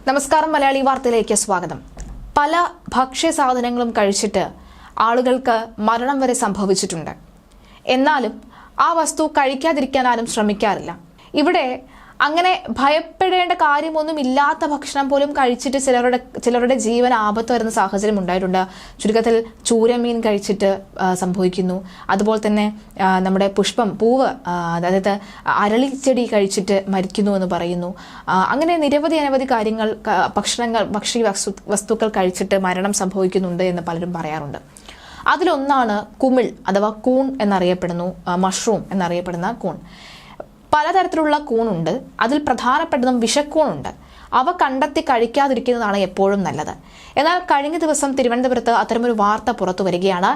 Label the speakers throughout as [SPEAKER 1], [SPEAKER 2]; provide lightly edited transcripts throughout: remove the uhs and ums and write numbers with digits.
[SPEAKER 1] നമസ്കാരം, മലയാളി വാർത്തയിലേക്ക് സ്വാഗതം. പല ഭക്ഷ്യസാധനങ്ങളും കഴിച്ചിട്ട് ആളുകൾക്ക് മരണം വരെ സംഭവിച്ചിട്ടുണ്ട്. എന്നാലും ആ വസ്തു കഴിക്കാതിരിക്കാൻ ആരും ശ്രമിക്കാറില്ല. ഇവിടെ അങ്ങനെ ഭയപ്പെടേണ്ട കാര്യമൊന്നും ഇല്ലാത്ത ഭക്ഷണം പോലും കഴിച്ചിട്ട് ചിലരുടെ ജീവൻ ആപത്ത് വരുന്ന സാഹചര്യം ഉണ്ടായിട്ടുണ്ട്. ചുരുക്കത്തിൽ ചൂരമീൻ കഴിച്ചിട്ട് സംഭവിക്കുന്നു. അതുപോലെ തന്നെ നമ്മുടെ പൂവ് അതായത് അരളിച്ചെടി കഴിച്ചിട്ട് മരിക്കുന്നു എന്ന് പറയുന്നു. അങ്ങനെ അനവധി കാര്യങ്ങൾ ഭക്ഷ്യ വസ്തുക്കൾ കഴിച്ചിട്ട് മരണം സംഭവിക്കുന്നുണ്ട് എന്ന് പലരും പറയാറുണ്ട്. അതിലൊന്നാണ് കുമിൾ അഥവാ കൂൺ എന്നറിയപ്പെടുന്നു, മഷ്റൂം എന്നറിയപ്പെടുന്ന കൂൺ. പലതരത്തിലുള്ള കൂണുണ്ട്. അതിൽ പ്രധാനപ്പെട്ടതും വിഷക്കൂണുണ്ട്. അവ കണ്ടെത്തി കഴിക്കാതിരിക്കുന്നതാണ് എപ്പോഴും നല്ലത്. എന്നാൽ കഴിഞ്ഞ ദിവസം തിരുവനന്തപുരത്ത് അത്തരമൊരു വാർത്ത പുറത്തു വരികയാണ്.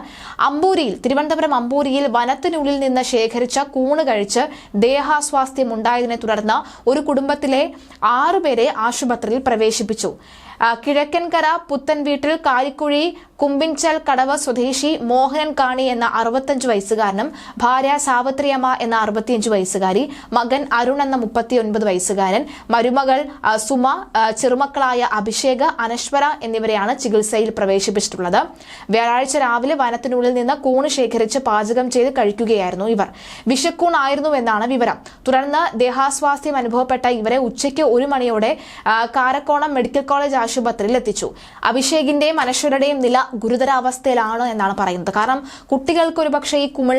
[SPEAKER 1] തിരുവനന്തപുരം അമ്പൂരിയിൽ വനത്തിനുള്ളിൽ നിന്ന് ശേഖരിച്ച കൂണ് കഴിച്ച് ദേഹാസ്വാസ്ഥ്യം ഉണ്ടായതിനെ തുടർന്ന് ഒരു കുടുംബത്തിലെ 6 പേരെ ആശുപത്രിയിൽ പ്രവേശിപ്പിച്ചു. കിഴക്കൻകര പുത്തൻവീട്ടിൽ കാരിക്കുഴി കുമ്പിൻചൽ കടവ് സ്വദേശി മോഹനൻ കാണി എന്ന 65 വയസ്സുകാരനും ഭാര്യ സാവിത്രിയമ്മ എന്ന 65 വയസ്സുകാരി, മകൻ അരുൺ എന്ന 39 വയസ്സുകാരൻ, മരുമകൾ സുമ, ചെറുമക്കളായ അഭിഷേക്, അനശ്വര എന്നിവരെയാണ് ചികിത്സയിൽ പ്രവേശിപ്പിച്ചിട്ടുള്ളത്. വ്യാഴാഴ്ച രാവിലെ വനത്തിനുള്ളിൽ നിന്ന് കൂണ് ശേഖരിച്ച് പാചകം ചെയ്ത് കഴിക്കുകയായിരുന്നു ഇവർ. വിഷക്കൂണായിരുന്നു എന്നാണ് വിവരം. തുടർന്ന് ദേഹാസ്വാസ്ഥ്യം അനുഭവപ്പെട്ട ഇവരെ ഉച്ചയ്ക്ക് 1 മണിയോടെ കാരക്കോണം മെഡിക്കൽ കോളേജ് ആശുപത്രിയിൽ എത്തിച്ചു. അഭിഷേകിന്റെയും അനശ്വരയുടെയും നില ഗുരുതരാവസ്ഥയിലാണ് എന്നാണ് പറയുന്നത്. കാരണം കുട്ടികൾക്ക് ഒരുപക്ഷെ ഈ കുമിൾ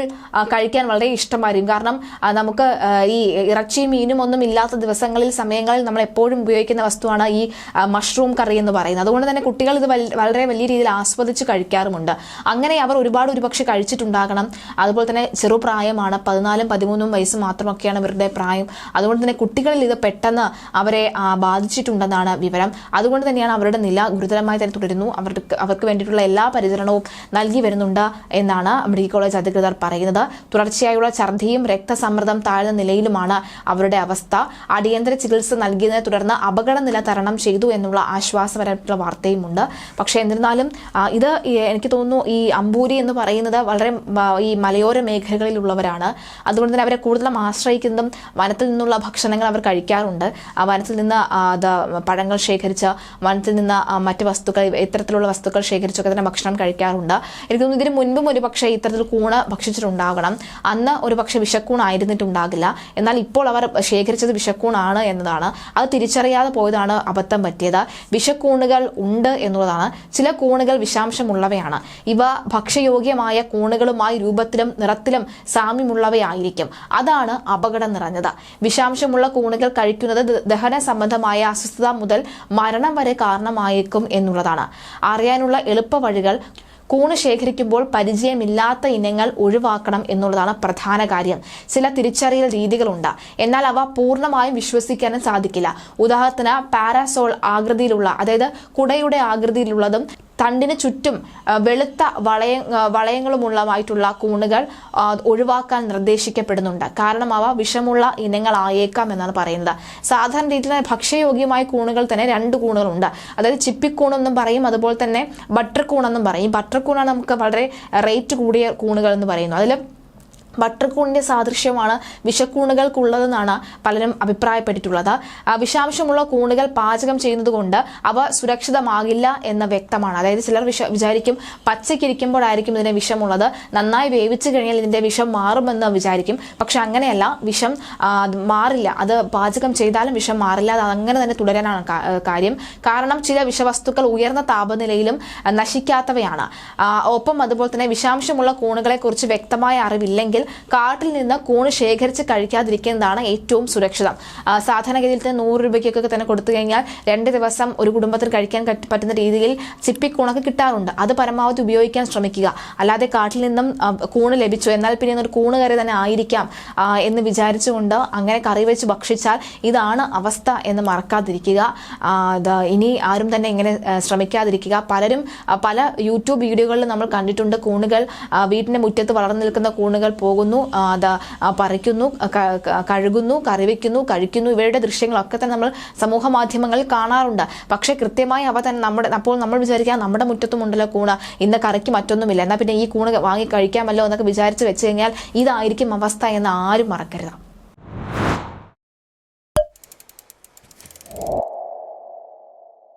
[SPEAKER 1] കഴിക്കാൻ വളരെ ഇഷ്ടമായിരിക്കും. കാരണം നമുക്ക് ഈ ഇറച്ചിയും മീനും ഒന്നും ഇല്ലാത്ത സമയങ്ങളിൽ നമ്മൾ എപ്പോഴും ഉപയോഗിക്കുന്ന വസ്തുവാണ് ഈ മഷ്റൂം കറി എന്ന് പറയുന്നത്. അതുകൊണ്ട് തന്നെ കുട്ടികൾ ഇത് വളരെ വലിയ രീതിയിൽ ആസ്വദിച്ച് കഴിക്കാറുമുണ്ട്. അങ്ങനെ അവർ ഒരുപക്ഷെ കഴിച്ചിട്ടുണ്ടാകണം. അതുപോലെ തന്നെ ചെറുപ്രായമാണ്, 14 13 വയസ്സ് മാത്രമൊക്കെയാണ് ഇവരുടെ പ്രായം. അതുകൊണ്ട് തന്നെ കുട്ടികളിൽ ഇത് പെട്ടെന്ന് അവരെ ബാധിച്ചിട്ടുണ്ടെന്നാണ് വിവരം. അതുകൊണ്ട് തന്നെയാണ് അവരുടെ നില ഗുരുതരമായി തന്നെ തുടരുന്നു. അവർക്ക് വേണ്ടിയിട്ടുള്ള എല്ലാ പരിചരണവും നൽകി വരുന്നുണ്ട് എന്നാണ് മെഡിക്കൽ കോളേജ് അധികൃതർ പറയുന്നത്. തുടർച്ചയായുള്ള ഛർദിയും രക്തസമ്മർദ്ദം താഴ്ന്ന നിലയിലുമാണ് അവരുടെ അവസ്ഥ. അടിയന്തര ചികിത്സ നൽകിയതിനെ തുടർന്ന് അപകട നില തരണം ചെയ്തു എന്നുള്ള ആശ്വാസപരമായിട്ടുള്ള വാർത്തയുമുണ്ട്. പക്ഷേ എന്നിരുന്നാലും ഇത് എനിക്ക് തോന്നുന്നു ഈ അമ്പൂരി എന്ന് പറയുന്നത് വളരെ ഈ മലയോര മേഖലകളിലുള്ളവരാണ്. അതുകൊണ്ട് തന്നെ അവരെ കൂടുതലും ആശ്രയിക്കുന്നതും വനത്തിൽ നിന്നുള്ള ഭക്ഷണങ്ങൾ അവർ കഴിക്കാറുണ്ട്. വനത്തിൽ നിന്ന് പഴങ്ങൾ ശേഖരിച്ച്, വനത്തിൽ നിന്ന് മറ്റ് വസ്തുക്കൾ, ഇത്തരത്തിലുള്ള വസ്തുക്കൾ ശേഖരിച്ചൊക്കെ തന്നെ ഭക്ഷണം കഴിക്കാറുണ്ട്. എനിക്ക് തോന്നുന്നു ഇതിന് മുൻപും ഒരുപക്ഷെ ഇത്തരത്തിൽ കൂണ് ഭക്ഷിച്ചിട്ടുണ്ടാകണം. അന്ന് ഒരുപക്ഷെ വിഷക്കൂണായിരുന്നിട്ടുണ്ടാകില്ല. എന്നാൽ ഇപ്പോൾ അവർ ശേഖരിച്ചത് വിഷക്കൂണാണ് എന്നതാണ്. അത് തിരിച്ചറിയാതെ പോയതാണ് അബദ്ധം പറ്റിയത്. വിഷക്കൂണുകൾ ഉണ്ട് എന്നുള്ളതാണ്. ചില കൂണുകൾ വിഷാംശമുള്ളവയാണ്. ഇവ ഭക്ഷ്യയോഗ്യമായ കൂണുകളുമായി രൂപത്തിലും നിറത്തിലും സാമ്യമുള്ളവയായിരിക്കും. അതാണ് അപകടം നിറഞ്ഞത്. വിഷാംശമുള്ള കൂണുകൾ കഴിക്കുന്നത് ദഹന സംബന്ധമായ അസ്വസ്ഥത മുതൽ മരണം വരെ കാരണമായേക്കും എന്നുള്ളതാണ്. അറിയാനുള്ള എളുപ്പ വഴികൾ: കൂണ് ശേഖരിക്കുമ്പോൾ പരിചയമില്ലാത്ത ഇനങ്ങൾ ഒഴിവാക്കണം എന്നുള്ളതാണ് പ്രധാന കാര്യം. ചില തിരിച്ചറിയൽ രീതികളുണ്ട്, എന്നാൽ അവ പൂർണ്ണമായും വിശ്വസിക്കാനും സാധിക്കില്ല. ഉദാഹരണത്തിന് പാരാസോൾ ആകൃതിയിലുള്ള, അതായത് കുടയുടെ ആകൃതിയിലുള്ളതും തണ്ടിന് ചുറ്റും വെളുത്ത വളയങ്ങളുമുള്ളതായിട്ടുള്ള കൂണുകൾ ഒഴിവാക്കാൻ നിർദ്ദേശിക്കപ്പെടുന്നുണ്ട്. കാരണം അവ വിഷമുള്ള ഇനങ്ങളായേക്കാം എന്നാണ് പറയുന്നത്. സാധാരണ രീതിയിൽ ഭക്ഷ്യയോഗ്യമായ കൂണുകൾ തന്നെ 2 കൂണുകളുണ്ട്. അതായത് ചിപ്പിക്കൂണെന്നും പറയും, അതുപോലെ തന്നെ ബട്ടർ കൂണെന്നും പറയും. ബട്ടർ കൂണാണ് നമുക്ക് വളരെ റേറ്റ് കൂടിയ കൂണുകൾ എന്ന് പറയുന്നത്. അതിൽ ബട്ടർ കൂണിന്റെ സാദൃശ്യമാണ് വിഷക്കൂണുകൾക്കുള്ളതെന്നാണ് പലരും അഭിപ്രായപ്പെട്ടിട്ടുള്ളത്. വിഷാംശമുള്ള കൂണുകൾ പാചകം ചെയ്യുന്നത് കൊണ്ട് അവ സുരക്ഷിതമാകില്ല എന്ന് വ്യക്തമാണ്. അതായത് ചിലർ വിചാരിക്കും പച്ചയ്ക്കിരിക്കുമ്പോഴായിരിക്കും ഇതിന് വിഷമുള്ളത്, നന്നായി വേവിച്ചു കഴിഞ്ഞാൽ ഇതിന്റെ വിഷം മാറുമെന്ന് വിചാരിക്കും. പക്ഷെ അങ്ങനെയല്ല, വിഷം മാറില്ല. അത് പാചകം ചെയ്താലും വിഷം മാറില്ല. അത് അങ്ങനെ തന്നെ തുടരാനാണ് കാര്യം. കാരണം ചില വിഷവസ്തുക്കൾ ഉയർന്ന താപനിലയിലും നശിക്കാത്തവയാണ്. ഒപ്പം അതുപോലെ തന്നെ വിഷാംശമുള്ള കൂണുകളെ കുറിച്ച് വ്യക്തമായ അറിവില്ലെങ്കിൽ കാട്ടിൽ നിന്ന് കൂണ് ശേഖരിച്ച് കഴിക്കാതിരിക്കുന്നതാണ് ഏറ്റവും സുരക്ഷിതം. സാധാരണഗതിയിൽ തന്നെ 100 രൂപയ്ക്കൊക്കെ തന്നെ കൊടുത്തു കഴിഞ്ഞാൽ 2 ദിവസം ഒരു കുടുംബത്തിൽ കഴിക്കാൻ പറ്റുന്ന രീതിയിൽ ചിപ്പിക്കൂണൊക്കെ കിട്ടാറുണ്ട്. അത് പരമാവധി ഉപയോഗിക്കാൻ ശ്രമിക്കുക. അല്ലാതെ കാട്ടിൽ നിന്നും കൂണ് ലഭിച്ചു എന്നാൽ പിന്നെ ഒരു കൂണ് കറി തന്നെ ആയിരിക്കാം എന്ന് വിചാരിച്ചുകൊണ്ട് അങ്ങനെ കറി വെച്ച് ഭക്ഷിച്ചാൽ ഇതാണ് അവസ്ഥ എന്ന് മറക്കാതിരിക്കുക. ഇനി ആരും തന്നെ ഇങ്ങനെ ശ്രമിക്കാതിരിക്കുക. പല യൂട്യൂബ് വീഡിയോകളിൽ നമ്മൾ കണ്ടിട്ടുണ്ട്, കൂണുകൾ വീട്ടിന്റെ മുറ്റത്ത് വളർന്നു നിൽക്കുന്ന കൂണുകൾ പോകുന്നു, അത് പറിക്കുന്നു, കഴുകുന്നു, കറിവെക്കുന്നു, കഴിക്കുന്നു. ഇവയുടെ ദൃശ്യങ്ങളൊക്കെ തന്നെ നമ്മൾ സമൂഹ മാധ്യമങ്ങളിൽ കാണാറുണ്ട്. പക്ഷെ കൃത്യമായി അവ തന്നെ അപ്പോൾ നമ്മൾ വിചാരിക്കുക നമ്മുടെ മുറ്റത്തും ഉണ്ടല്ലോ കൂണ്, ഇന്ന് കറിക്ക് മറ്റൊന്നുമില്ല, എന്നാൽ പിന്നെ ഈ കൂണ് വാങ്ങി കഴിക്കാമല്ലോ എന്നൊക്കെ വിചാരിച്ച് വെച്ച് കഴിഞ്ഞാൽ ഇതായിരിക്കും അവസ്ഥ എന്ന് ആരും മറക്കരുത്.